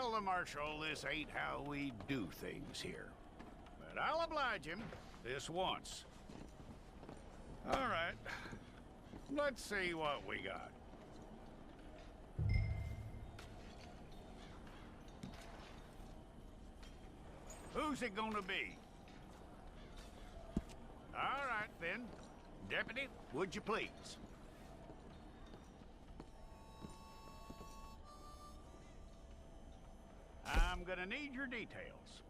tell the Marshal this ain't how we do things here. But I'll oblige him this once. All right. Let's see what we got. Who's it gonna be? All right, then. Deputy, would you please? I'm gonna need your details.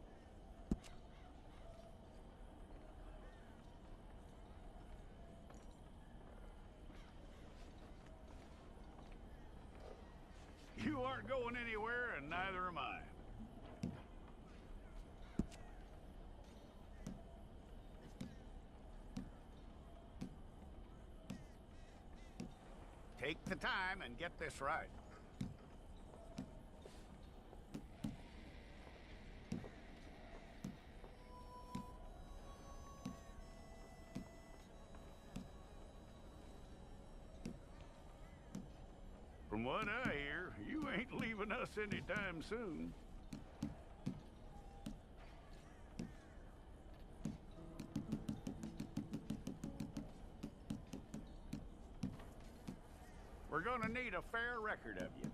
You aren't going anywhere, and neither am I. Take the time and get this right. From what I hear, you ain't leaving us anytime soon. We're gonna need a fair record of you.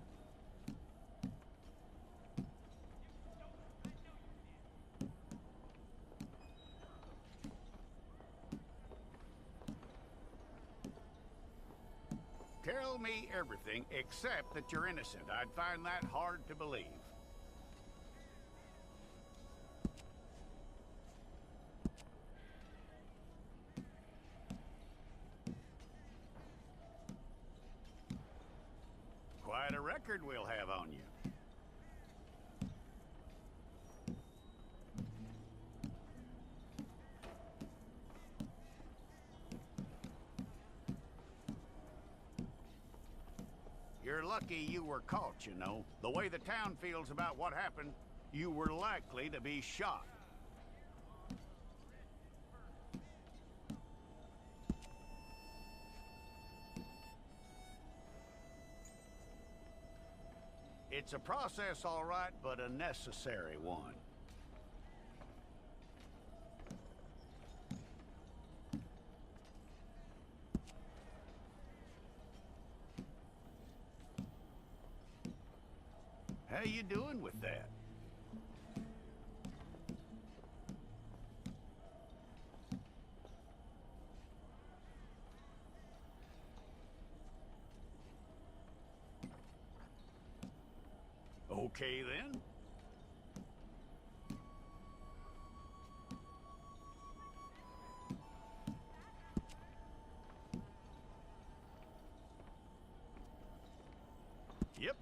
Tell me everything except that you're innocent. I'd find that hard to believe. Quite a record we'll have on you. You're lucky you were caught, you know. The way the town feels about what happened, you were likely to be shot. It's a process, all right, but a necessary one. How you doing with that? Okay, then. Yep.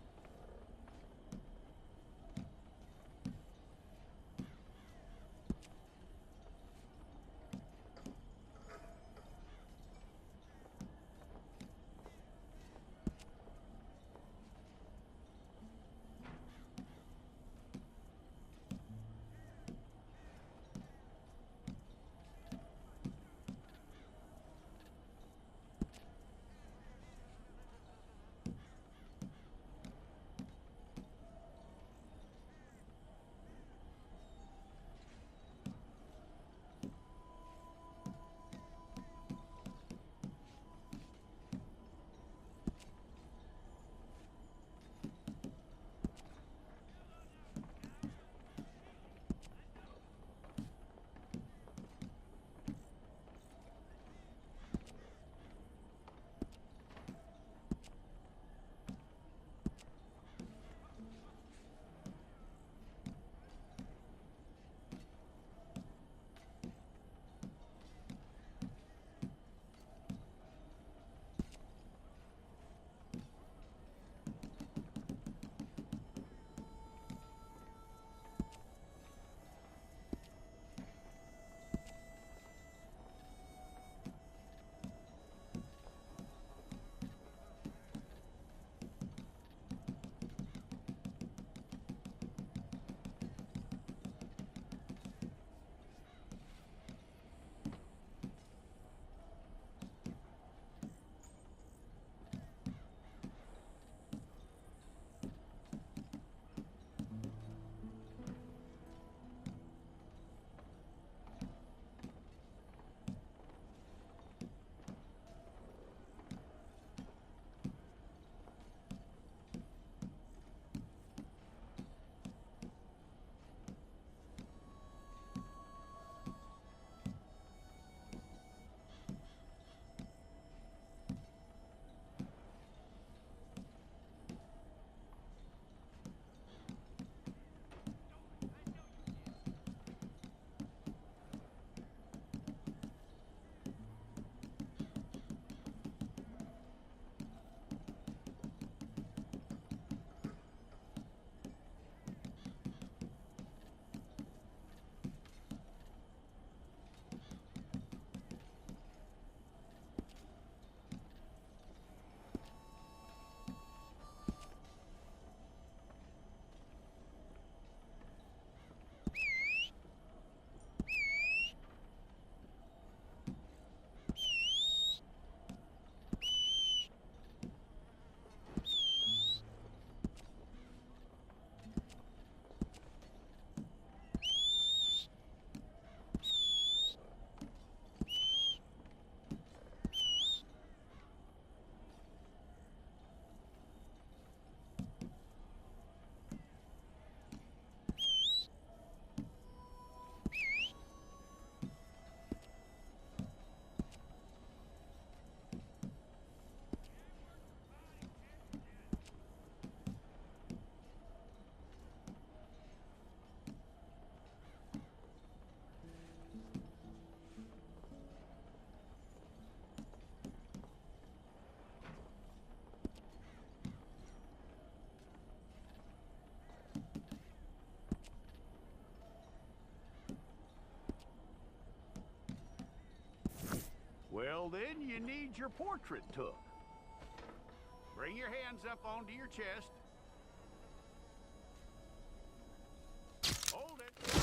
you need your portrait took. Bring your hands up onto your chest. Hold it.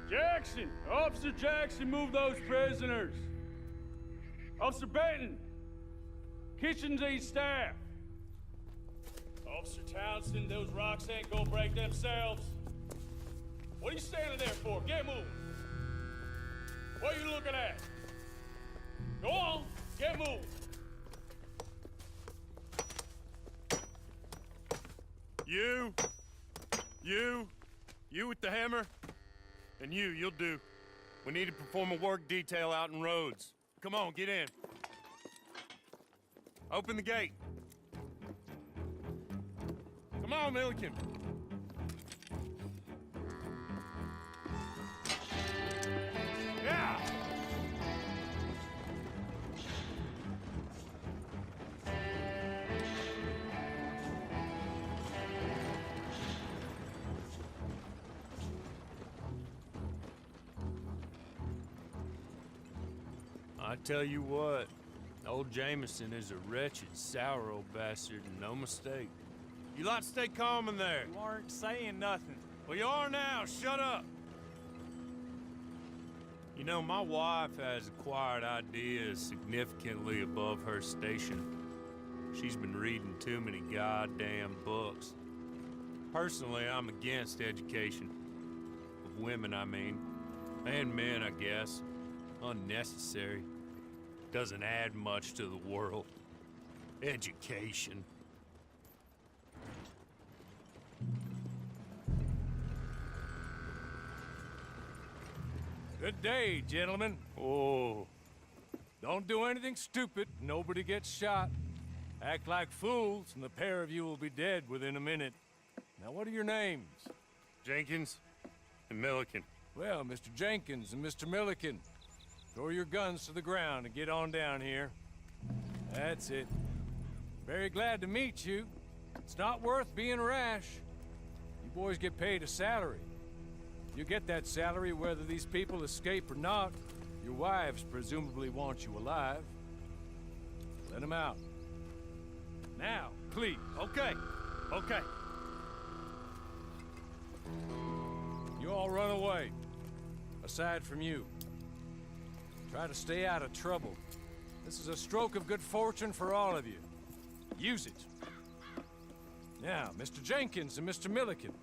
Jackson! Officer Jackson, move those prisoners! Officer Benton! Kitchens and staff! Officer Townsend, those rocks ain't gonna break themselves. What are you standing there for? Get moving! What are you looking at? Go on, get moving! You with the hammer? And you'll do. We need to perform a work detail out in Rhodes. Come on, get in. Open the gate. Come on, Milliken. Yeah! I tell you what, old Jameson is a wretched, sour old bastard, and no mistake. You lot stay calm in there. You aren't saying nothing. Well, you are now. Shut up. You know, my wife has acquired ideas significantly above her station. She's been reading too many goddamn books. Personally, I'm against education. Of women, I mean. And men, I guess. Unnecessary. Doesn't add much to the world. Education. Good day, gentlemen. Oh. Don't do anything stupid. Nobody gets shot. Act like fools, and the pair of you will be dead within a minute. Now, what are your names? Jenkins and Milliken. Well, Mr. Jenkins and Mr. Milliken, throw your guns to the ground and get on down here. That's it. Very glad to meet you. It's not worth being rash. You boys get paid a salary. You get that salary whether these people escape or not. Your wives presumably want you alive. Let them out. Now, please. Okay. Okay. You all run away. Aside from you. Try to stay out of trouble. This is a stroke of good fortune for all of you. Use it. Now, Mr. Jenkins and Mr. Milliken,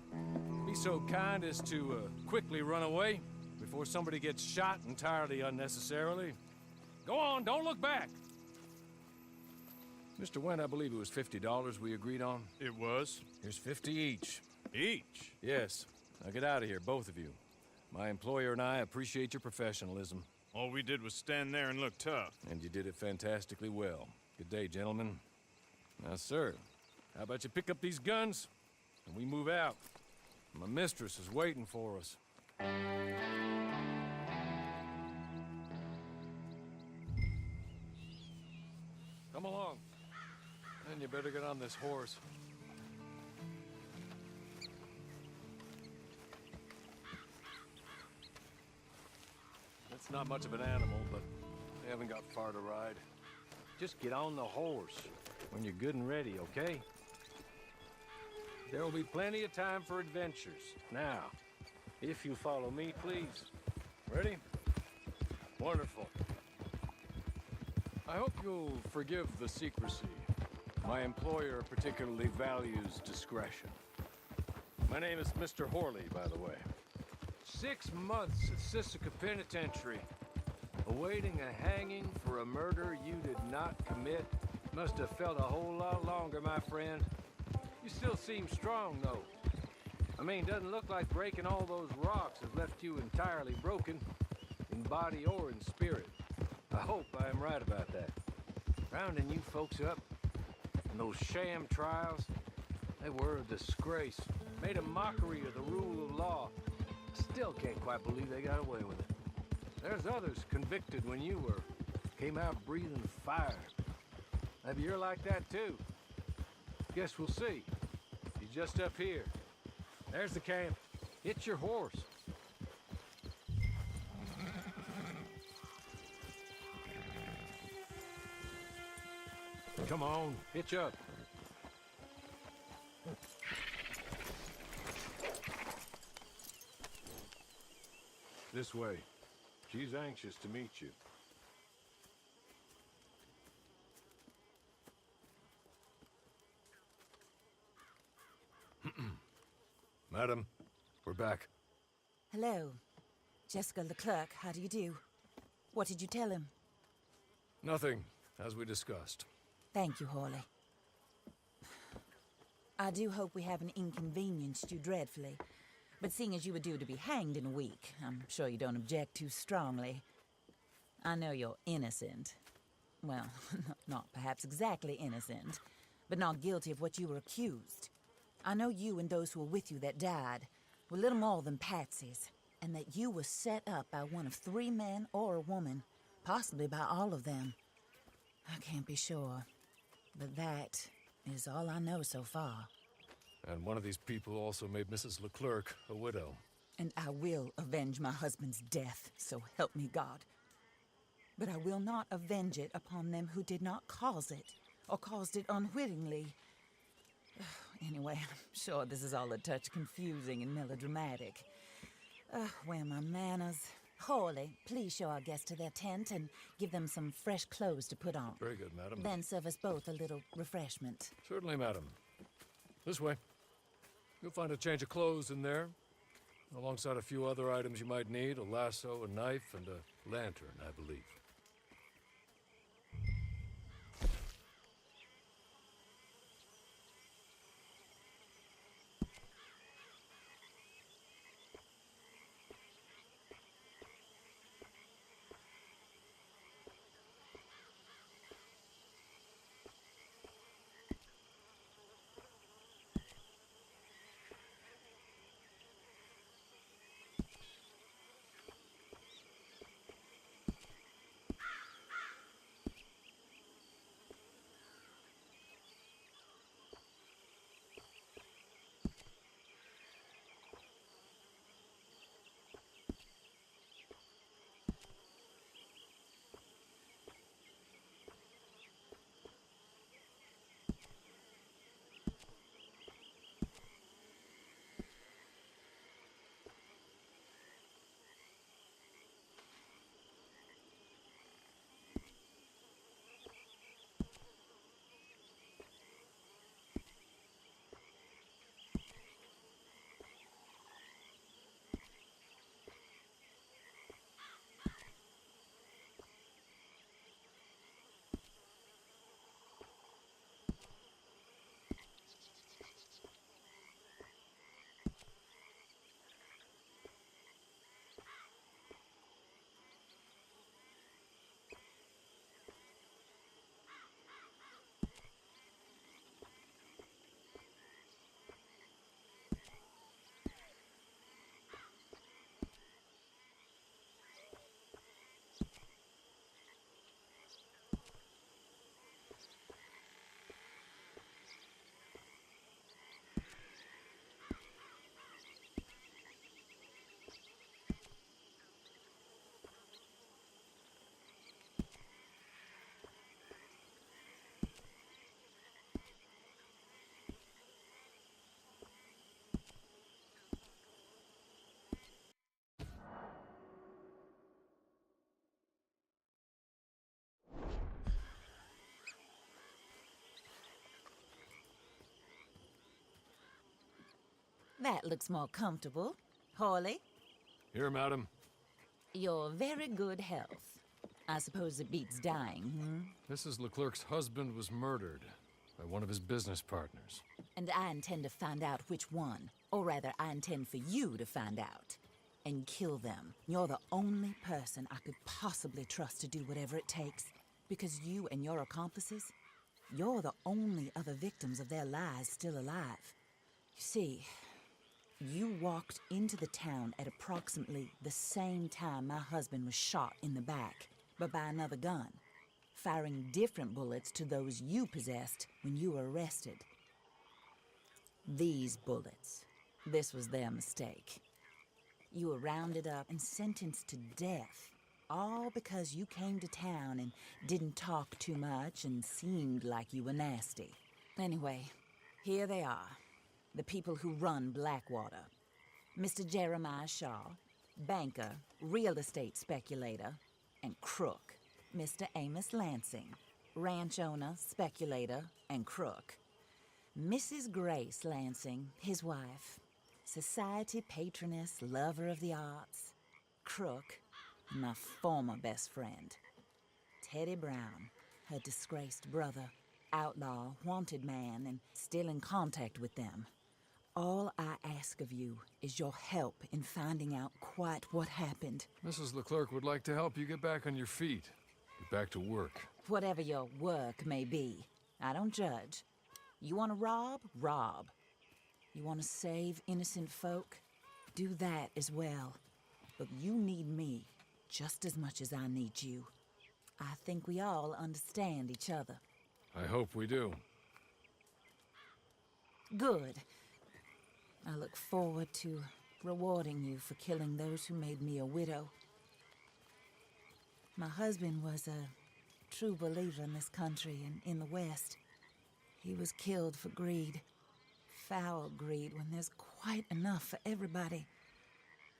be so kind as to quickly run away before somebody gets shot entirely unnecessarily. Go on, don't look back. Mr. Wendt, I believe it was $50 we agreed on. It was. Here's 50 each. Each? Yes. Now get out of here, both of you. My employer and I appreciate your professionalism. All we did was stand there and look tough. And you did it fantastically well. Good day, gentlemen. Now, sir, how about you pick up these guns, and we move out? My mistress is waiting for us. Come along. And you better get on this horse. It's not much of an animal, but they haven't got far to ride. Just get on the horse when you're good and ready, okay? There will be plenty of time for adventures. Now, if you follow me, please. Ready? Wonderful. I hope you'll forgive the secrecy. My employer particularly values discretion. My name is Mr. Horley, by the way. 6 months at Sisika Penitentiary, awaiting a hanging for a murder you did not commit. Must have felt a whole lot longer, my friend. You still seem strong, though. I mean, doesn't look like breaking all those rocks has left you entirely broken, in body or in spirit. I hope I am right about that. Rounding you folks up, and those sham trials, they were a disgrace. Made a mockery of the rule of law. Still can't quite believe they got away with it. There's others convicted when you were. Came out breathing fire. Maybe you're like that too. Guess we'll see. He's just up here. There's the camp. Hitch your horse. Come on, hitch up. This way. She's anxious to meet you. Madam, we're back. Hello. Jessica Leclerc, how do you do? What did you tell him? Nothing, as we discussed. Thank you, Hawley. I do hope we haven't inconvenienced you dreadfully. But seeing as you were due to be hanged in a week, I'm sure you don't object too strongly. I know you're innocent. Well, not perhaps exactly innocent, but not guilty of what you were accused. I know you and those who were with you that died were little more than patsies, and that you were set up by one of 3 men or a woman, possibly by all of them. I can't be sure, but that is all I know so far. And one of these people also made Mrs. Leclerc a widow. And I will avenge my husband's death, so help me God. But I will not avenge it upon them who did not cause it, or caused it unwittingly. Anyway, I'm sure this is all a touch confusing and melodramatic. Where are my manners? Hawley, please show our guests to their tent and give them some fresh clothes to put on. Very good, madam. Then serve us both a little refreshment. Certainly, madam. This way. You'll find a change of clothes in there, alongside a few other items you might need, a lasso, a knife, and a lantern, I believe. That looks more comfortable. Hawley, Here, madam. Your very good health. I suppose it beats dying, Mrs. Leclerc's husband was murdered by one of his business partners. And I intend to find out which one. Or rather, I intend for you to find out. And kill them. You're the only person I could possibly trust to do whatever it takes. Because you and your accomplices, you're the only other victims of their lies still alive. You see, you walked into the town at approximately the same time my husband was shot in the back, but by another gun, firing different bullets to those you possessed when you were arrested. These bullets, this was their mistake. You were rounded up and sentenced to death, all because you came to town and didn't talk too much and seemed like you were nasty. Anyway, here they are, the people who run Blackwater. Mr. Jeremiah Shaw, banker, real estate speculator, and crook. Mr. Amos Lansing, ranch owner, speculator, and crook. Mrs. Grace Lansing, his wife, society patroness, lover of the arts, crook, and my former best friend. Teddy Brown, her disgraced brother, outlaw, wanted man, and still in contact with them. All I ask of you is your help in finding out quite what happened. Mrs. Leclerc would like to help you get back on your feet. Get back to work. Whatever your work may be, I don't judge. You want to rob? Rob. You want to save innocent folk? Do that as well. But you need me just as much as I need you. I think we all understand each other. I hope we do. Good. I look forward to rewarding you for killing those who made me a widow. My husband was a true believer in this country and in the West. He was killed for greed. Foul greed when there's quite enough for everybody.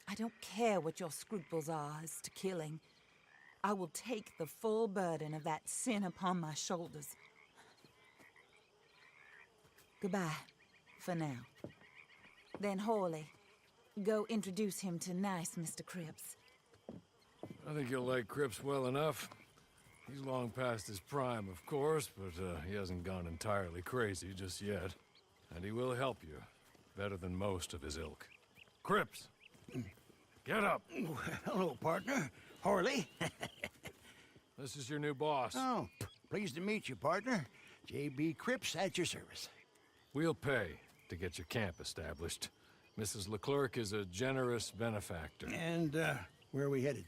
I don't care what your scruples are as to killing. I will take the full burden of that sin upon my shoulders. Goodbye, for now. Then Hawley, go introduce him to nice Mr. Cripps. I think you'll like Cripps well enough. He's long past his prime, of course, but he hasn't gone entirely crazy just yet. And he will help you, better than most of his ilk. Cripps! Get up! Hello, partner. Harley. This is your new boss. Oh, pleased to meet you, partner. J.B. Cripps at your service. We'll pay to get your camp established. Mrs. Leclerc is a generous benefactor. And, where are we headed?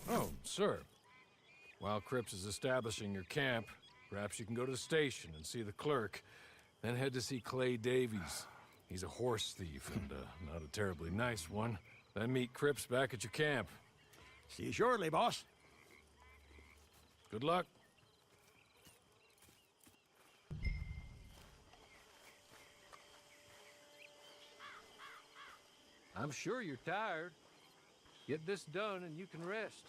Oh, sir. While Cripps is establishing your camp, perhaps you can go to the station and see the clerk, then head to see Clay Davies. He's a horse thief and not a terribly nice one. Then meet Cripps back at your camp. See you shortly, boss. Good luck. I'm sure you're tired. Get this done and you can rest.